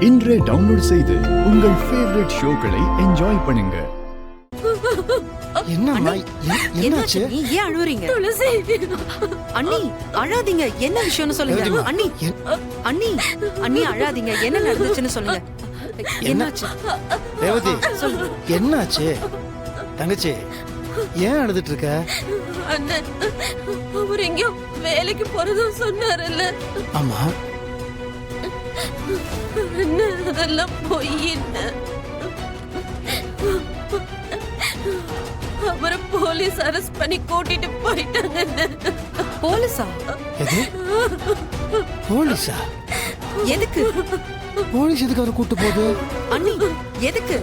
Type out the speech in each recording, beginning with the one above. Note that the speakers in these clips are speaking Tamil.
இன்றே டவுன்லோட் செய்து உங்கள் ஃபேவரட் ஷோக்களை என்ஜாய் பண்ணுங்க. என்னம்மா என்னாச்சு? நீ ஏன் அழுவுறீங்க? துளசி அண்ணி அழாதீங்க, என்ன விஷயம்னு சொல்லுங்க. எழுதுமா. அண்ணி அண்ணி அண்ணி அழாதீங்க, என்ன நடந்துச்சுன்னு சொல்லுங்க. என்னாச்சு ரேவதி என்னாச்சு? தங்கச்சி ஏன் அழுதுட்டு இருக்க? அண்ணன் அவர் எங்கேயோ வேலைக்கு போறதும் சொன்னார்ல. ஆமா அண்ணன் அதெல்லாம் பொய்ன்னு. அவரை போலீஸ் அரெஸ்ட் பண்ணி கூட்டிட்டு போயிட்டாங்க. போலீஸா? எது போலீஸா? எதுக்கு போலீஸ் எதுக்கு அவரை கூட்டு போகுது? அண்ணி எதுக்கு?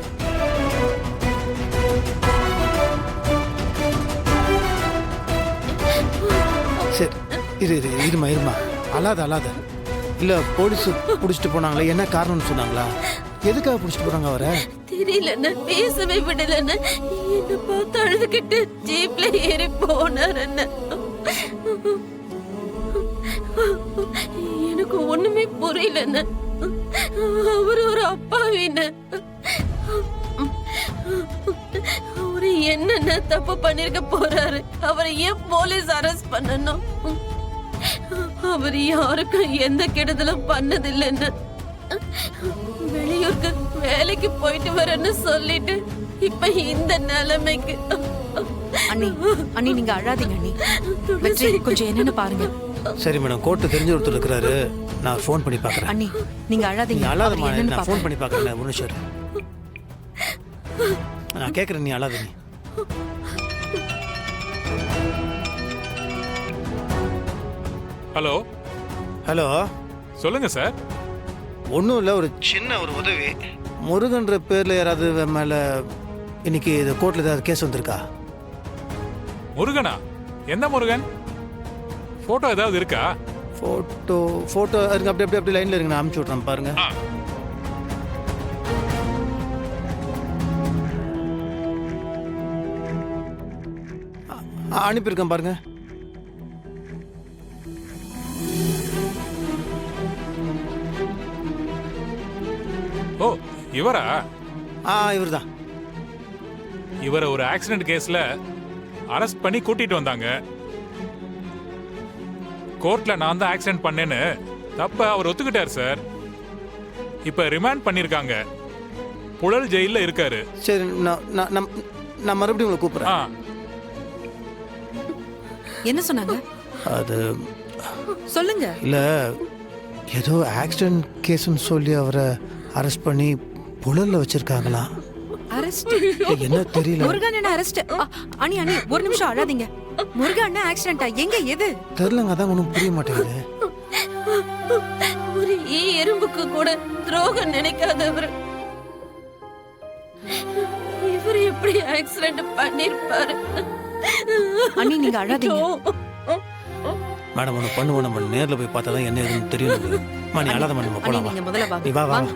சரி இருமா அழாத இல்ல போலீஸ் புடிச்சிட்டு போனாங்களே, என்ன காரணம்னு சொன்னாங்களா? எதுக்காக புடிச்சிட்டு போறாங்க அவரை? தெரியலன்னு பேசவே விடலன்னு என்ன பார்த்து அழுதுகிட்டு ஜீப்ல ஏறி போனார். எனக்கு ஒண்ணுமே புரியலன்னு. அவர் ஒரு அப்பாவின்னு. அவரு என்னென்ன தப்பு பண்ணிருக்க போறாரு? அவரை ஏன் போலீஸ் அரெஸ்ட் பண்ணணும்? அவர் யாருக்கும் எந்த கெடுதலும் பண்ணதில்லைன்னு, வெளியூருக்கு வேலைக்கு போயிட்டு வரேன்னு சொல்லிட்டு இப்ப இந்த நிலைமைக்கு. அண்ணி நீங்க அழாதீங்க அண்ணி. வெற்றி கொஞ்சம் என்னன்னு பாருங்க. சரி மேடம், கோர்ட்டு தெரிஞ்ச ஒருத்தர் இருக்கிறாரு, நான் ஃபோன் பண்ணி பார்க்குறேன். அண்ணி நீங்க அழாதீங்க. நீ அழாதம்மா, நான் ஃபோன் பண்ணி பார்க்குறேன். ஒரு நிமிஷம் நான் கேட்குறேன், நீ அழாத. நீ ஹலோ சொல்லுங்க சார். ஒன்றும் இல்லை, ஒரு சின்ன ஒரு உதவி. முருகன்ற பேரில் யாராவது மேலே இன்னைக்கு இது கோர்ட்டில் ஏதாவது கேஸ் வந்திருக்கா? முருகனா? எந்த முருகன்? போட்டோ ஏதாவது இருக்கா? ஃபோட்டோ இருங்க, அப்படி லைனில் இருங்க, நான் அனுப்பிச்சி விட்றேன் பாருங்க. அனுப்பியிருக்கேன் பாருங்க. ஓ இவரா? இவர் தான். இவரை ஒரு ஆக்சிடென்ட் கேஸ்ல அரெஸ்ட் பண்ணி கூட்டிட்டு வந்தாங்க. கோர்ட்ல நான் தான் ஆக்சிடென்ட் பண்ணேன்னு தப்ப அவர் ஒத்துக்கிட்டார் சார். இப்ப ரிமாண்ட் பண்ணிருக்காங்க. புழல் ஜெயில இருக்காரு. சரி, நான் மறுபடியும் உங்களை கூப்பிடுறேன். என்ன சொன்னாங்க? அது சொல்லுங்க. இல்ல, ஏதோ ஆக்சிடென்ட் கேஸ்ன்னு சொல்லி அவரை அரெஸ்ட் பண்ணி புழல்ல வச்சிருக்காங்களா? அரெஸ்ட்? என்ன தெரியல. முருகன் என்ன அரெஸ்ட்? அண்ணி ஒரு நிமிஷம் அழாதீங்க. முருகன் ஆக்சிடென்ட்டா? எங்க எது தெரியலங்க, அதான் ஒன்றும் புரிய மாட்டேங்குது. ஒரு எறும்புக்கு கூட துரோகம் நினைக்காதவர் இவர் எப்படி ஆக்சிடென்ட் பண்ணிருப்பாரு? அண்ணி நீங்க அழாதீங்க. மேடம் ஒன்று பண்ணுவோம், நம்ம நேரில் போய் பார்த்தா தான் என்ன ஏதுன்னு தெரியும். நீ அழாத மேடம், போலாம். நீங்க முதல்ல நீ வா. வாங்க.